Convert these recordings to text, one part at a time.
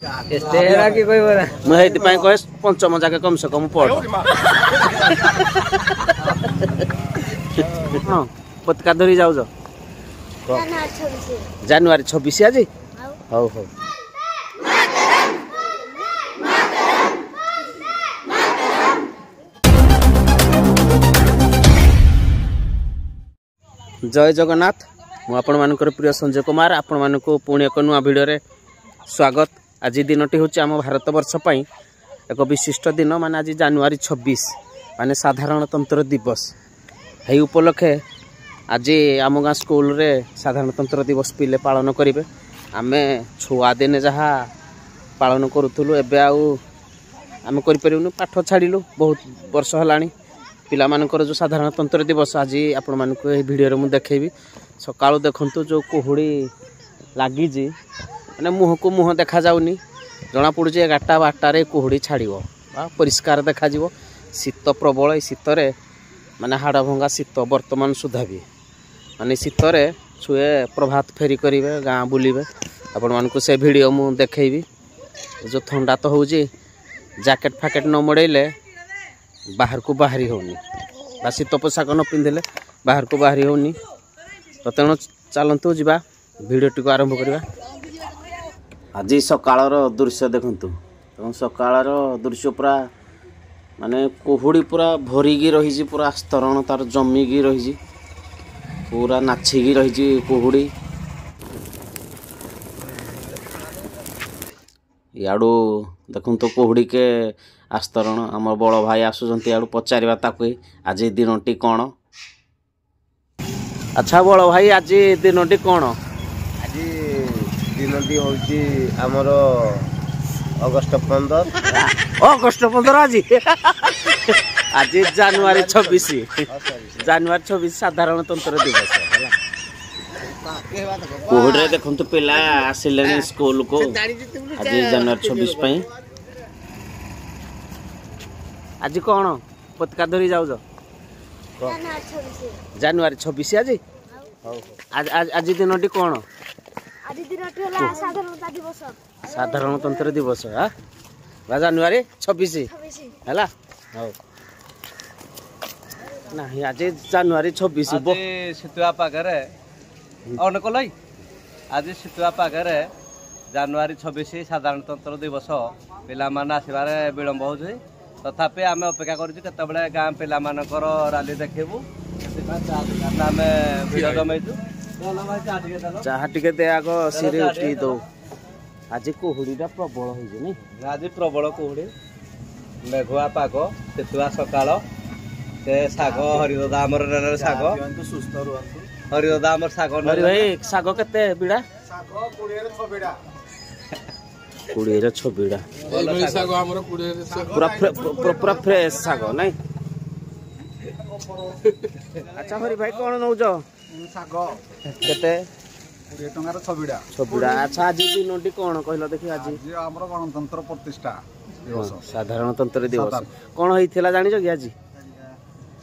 एस्टेरा की कोई बोला मैं हेति पई कहे पंचम जाके कम से कम पढ़ हां पतका धरी जाऊ जो जनवरी 26 आज हौ हौ जय जगन्नाथ मु आपण मानकर प्रिय संजय कुमार आपण मानको पुणी एक नुआ भिडियो रे स्वागत। आज दिनटी हूँ आम भारत वर्ष पई एक विशिष्ट दिन माने आज जनवरी 26 माने साधारणतंत्र दिवस है उपलक्षे आज आम गाँ स्कूल रे साधारणतंत्र दिवस पिले पालन करेंगे। आमे छुआ दिने जहाँ पालन करूँ एबे आम करूँ पाठ छाड़ू बहुत वर्ष है पिला मानकर जो साधारणतंत्र दिवस आज आपण मानक भिडियो मुझे देखेबी। सकाळु देखंतु जो कुहुड़ी लगी मैंने मुह को मुह देखा जाऊनी जना पड़ू 11-12 कुहुड़ी छाड़ो परिष्कार देखा शीत प्रबल शीतरे माने हाड़ भंगा शीत वर्तमान सुधा भी माने शीतरे छुए प्रभात फेरी करेंगे गाँ बुलिबे आपण मानक से भिडियो मुझे देखेबी। जो ठंडा तो हूँ जैकेट फैकेट न मड़ेले बाहर को बाहरी होनी बा शीत पोशाक न पिंधिले बाहर को बाहरी होनी। तो तेणु चलतु जा भिडियोटी को आरंभ करवा। आज सकाळर दृश्य देखंतु सकाळर दृश्य पूरा माने कुहुड़ी पूरा भरिकी रही पूरा स्तरण तार जमिकी रही पूरा नाचिकी रही कुहुड़ी याडू देखंतु कुहुड़ी के आस्तरण आम बड़ भाई आसुचंती याडू पचारिबा ताकू आज दिनटी कौन। अच्छा बड़ भाई आज दिनटी कौन? आज दिनटी होची हमर अगस्त 15 अगस्त 15 आज आज जनवरी 26 साधारणतंत्र दिवस कोहड़े देखंतु पिला आसिले स्कूल को आज जनवरी 26 पई आज कौन पतका धरी जाऊ जनवरी 26 आज आज दिनटी कौन? आज दिनटी होला साधारणतंत्र दिवस साधारणतंत्र दिवस हां जनवरी 26 हैला हौ नाही आज जनवरी 26 आज शीतुआ पागरे अन कलै आज शीतुआ पागरे जनवरी 26 साधारणतंत्र दिवस पिला माने आसीबारे विलंब होछि तथापि आम अपेक्षा करूँ केतबे गाँ पिला मानकर राली देखबू आम भिड़ जमैचु चाह टिके दे आग सिरे उठी दो आज कुहुड़ीटा प्रबल होइजे नै आज प्रबल कुहुड़ी मेघुआ पाग शीतुआ सकाळ से साग हरिदादा आमर साग सुस्थ रुहंतु हरिदादा आमर साग हरि भाई साग केते बिड़ा साग 20 रे 6 बिड़ा 20 रे 6 बिड़ा एई साग हमर 20 रे साग पूरा फ्रेश साग नै। अच्छा हरि भाई कोन नौ जो साग केते 20 टंगार 6 बिड़ा 6 बिड़ा। अच्छा आज दिनटी कोन कहलो देखि आज हमर गणतंत्र प्रतिष्ठा दिवस साधारणतंत्र दिवस कोन होइथिला जानि जो आज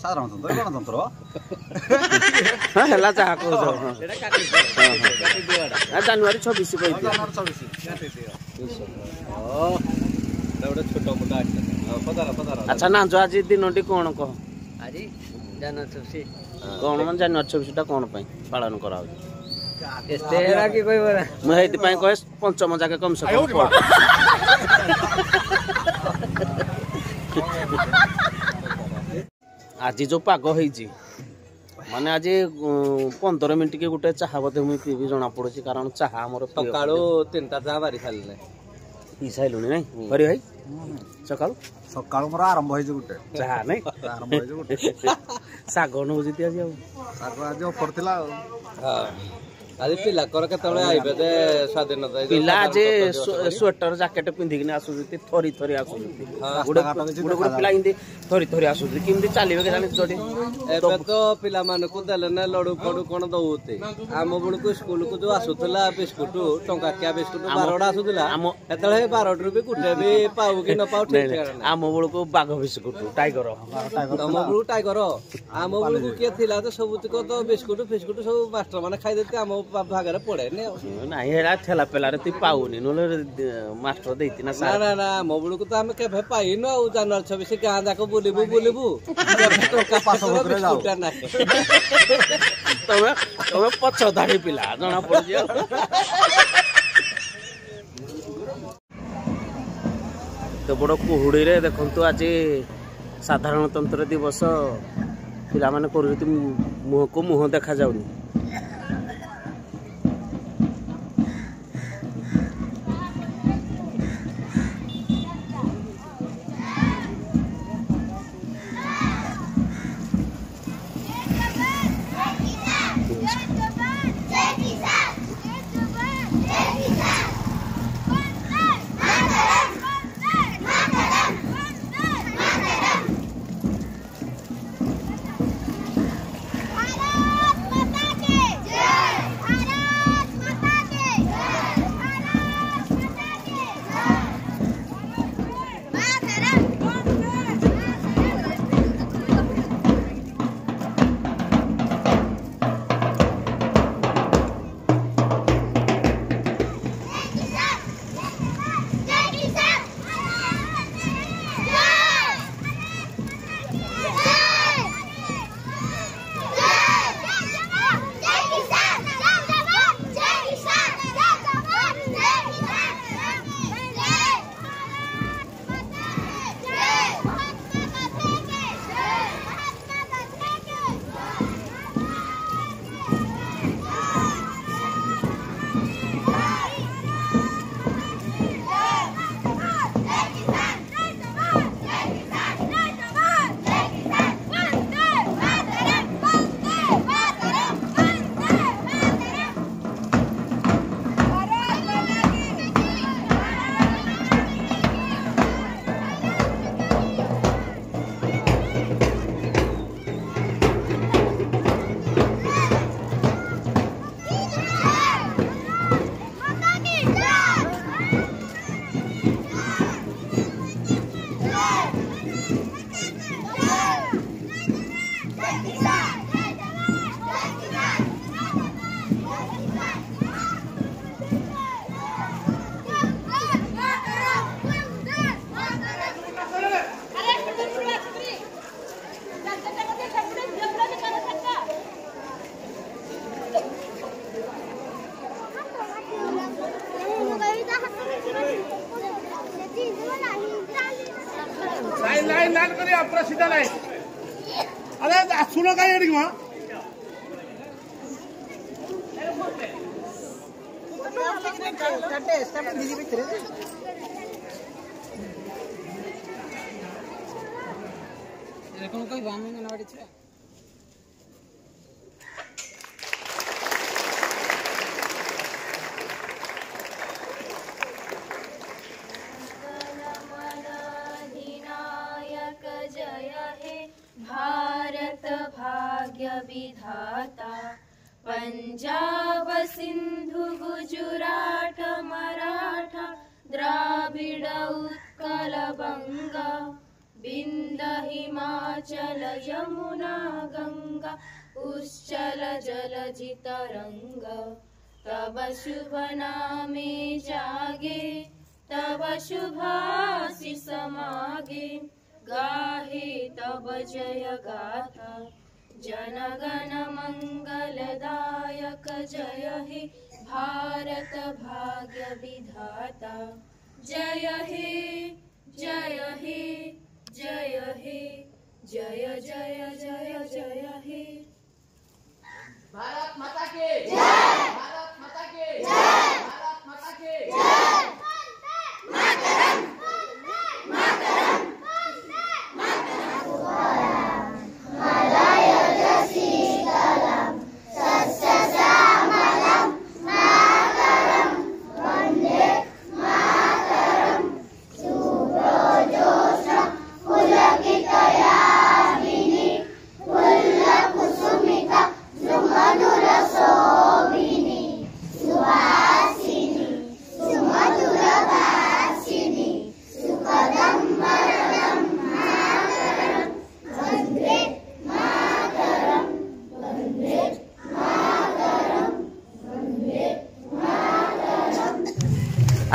साधारणतंत्र गणतंत्र हां हला चाह को जो एटा काटी दियो जनवरी 26 कहि दियो जनवरी 26 छोटा मोटा पदारा। अच्छा ना जो आज दिनटी कोन कह आज जनवरी 26 कौन मन जनवरी 26 टा कौन पाई पालन करा हो एस्टेरा की कोई बोला मैं हेति पाई कहे पंचम जाके कम से कम पढ़ आज जो पाग होईची माने आज 15 मिनिट के गुटे चाहा बदे मुई पीबी जना पड़ुची कारण चाहा हमर सकाळो 3टा चाहा मारी खाली पी साइलुनी नै हरि भाई सकाळ मोर आरंभ होई जे गुटे चाहा नै आरंभ होई जे गुटे साग न होजिति आज साग आज ऑफर थिला हां आज पिला कर केतबे आइबे जे स्वाधीनता पिला आज स्वेटर जैकेट पिंधिकने आसुजति थोरी थोरी आसुजति गुडे गुडे पिला इंदे थोरी थोरी आसुजति किमदि चालिबे के जानि जोडी एबे तो पिला मान को देले ना लडू पडू कोन दउते आम बळ को स्कूल को जो आसुतला बिस्कुट टंका क्या बिस्कुट 12टा आसुतला एतळे 12 रुपए कुटे भी पाऊ कि न पाऊ ठीक ठीक आम बळ को बाघ बिस्कुट टाइगर तम बळ टाइगर आम बळ को के थिला तो सबुत को तो बिस्कुट फिस्कुट सब मास्टर माने खाइ देते आम ଭାଗରେ ପଡେନି ଆଉ ନାଇଁ ହେରା ଠେଲା ପେଲାରେ ତୁ ପାଉନି ନହେଲେ ମାଷ୍ଟର ଦେଇତି ନା ନା ନା ନା ମୋ ବେଳକୁ ତ ଆମେ କେବେ ପାଇନୁ ଆଉ ଜାନୁଆରୀ 26 ଗାଁ ଯାକ ବୁଲିବୁ ଟଙ୍କା ବିସ୍କୁଟ ନାହିଁ ତମେ ତମେ ପଛ ଧାଡି ପିଲା ଜଣା ପଡୁଛି ଆଉ ତ ବଡ଼ କୁହୁଡ଼ିରେ ଦେଖନ୍ତୁ ଆଜି ସାଧାରଣତନ୍ତ୍ର ଦିବସ ପିଲାମାନେ କରୁଛନ୍ତି ମୁହଁକୁ ମୁହଁ ଦେଖାଯାଉନି लाइन लाइन करिए पूरा सीधा लाइन अरे सुनो का ये वहाँ भारत भाग्य विधाता पंजाब सिंधु गुजरात मराठा द्राविड़ उत्कल बंगा विंध्य हिमाचल यमुना गंगा उच्चल जलधि तरंग तब शुभ नामे जागे तब शुभाशिष मागे गाहे तब जय गाथा जनगण मंगलदायक जय हे भारत भाग्य विधाता जय हे जय हे जय हे जय जय जय जय हे भारत माता के जय भारत माता के जय भारत माता के जय मातरम मातरम Manura Sobini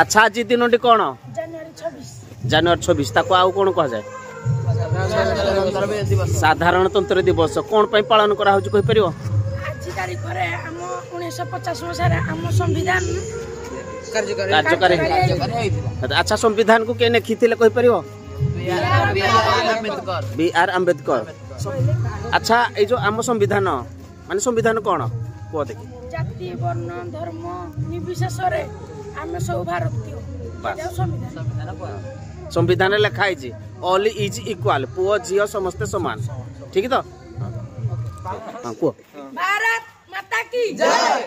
अच्छा आज दिनटी कौन ଜାନୁଆରୀ 26 ଜାନୁଆରୀ 26 ତାକୁ ଆଉ କଣ କୁହାଯାଏ ସାଧାରଣତନ୍ତ୍ର ଦିବସ କଣ ପାଇଁ ପାଳନ କରା ହଉଛି କହିପାରିବ ଆଜି ତାରିଖରେ ଆମ 1950 ମସିହାରେ ଆମ ସମ୍ବିଧାନ କାର୍ଯ୍ୟକାରୀ ଆଚ୍ଛା ସମ୍ବିଧାନ କୁ କିଏ ଲେଖିଥିଲେ କହିପାରିବ B.R. ଆମ୍ବେଦକର अच्छा ये जो आम संविधान माने संविधान कौन कह देखी ଜାତି ବର୍ଣ୍ଣ ଧର୍ମ ନିର୍ବିଶେଷରେ ଆମେ ସବୁ ଭାରତୀୟ संविधान लिखाई ऑल इज इक्वाल पुओ झील समस्ते समान ठीक तो हाँ कह भारत माता की जय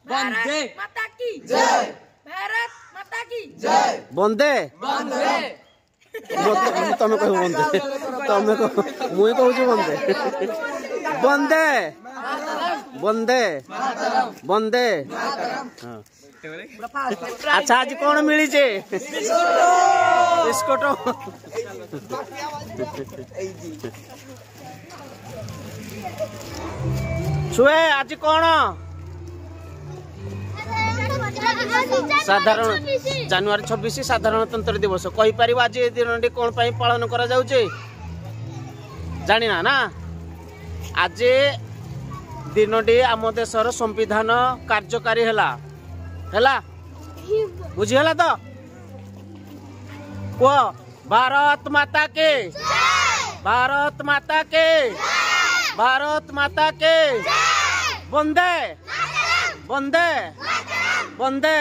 वंदे माता की जय भारत माता की जय वंदे तमें कह वंदे तमें मुई कहूँ वंदे वंदे वंदे वंदे हाँ अच्छा आज कौन मिली बिस्कुट छुए आज कौन साधारण जानुआरी 26 साधारणतंत्र दिवस कही पार आज ये दिन कौन पालन करा जाउचे जानिना ना आज दिनटी आम देशर संविधान कार्यकारी हैला बुझीगला तो कह भारत माता के भारत माता के भारत माता के वंदे वंदे वंदे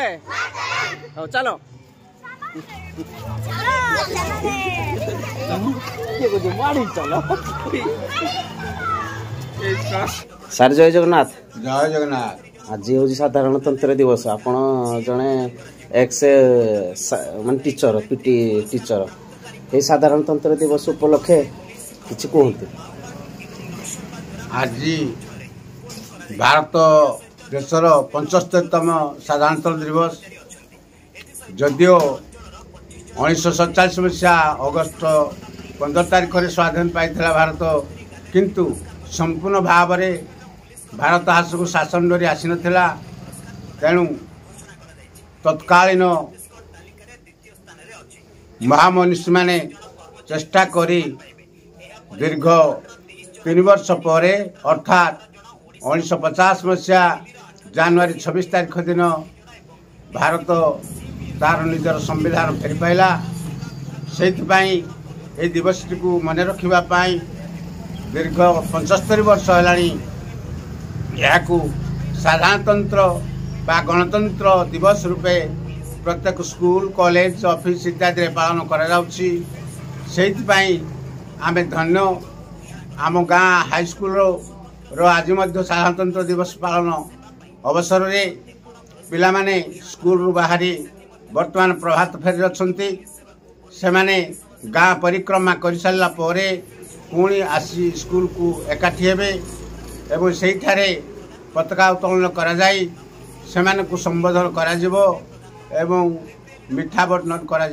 हो चलो सार जय जगन्नाथ जय जगन्नाथ आज हूँ साधारणतंत्र दिवस आपण जड़े एक्स मान टीचर पीटी टीचर ये साधारणतंत्र दिवस उपलक्षे किसी कहते आज भारत देशर 75तम साधारणतंत्र दिवस जदिओ 1947 मसीहा अगस्त 15 तारिख स्वाधीन पाई भारत किंतु संपूर्ण भाव में भारत हास को शासन डरी आसी नथिला तेणु तत्कालीन महामनीषी माने चेष्टा करी दीर्घ 3 वर्ष पर अर्थात 1950 मसीहा जानुआरी 26 तारिख दिन भारत तार निजर संविधान फेरी पाइला से दिवस को मन रखा दीर्घ 75 वर्ष है साधारणतंत्र बा गणतंत्र दिवस रूपे प्रत्येक स्कूल कॉलेज ऑफिस इत्यादि पालन आमे धन्य आम गाँ हाईस्कूल आज साधारणतंत्र दिवस पालन अवसर रे पिला माने स्कूल बाहरी वर्तमान प्रभात फेरी अच्छी से गाँ परिक्रमा कर सारा पुणी आसी स्कूल को एकाठी हेबे एवं से पताका उत्तोलन कराई से संबोधन करा एवं मिठा बंटन करा।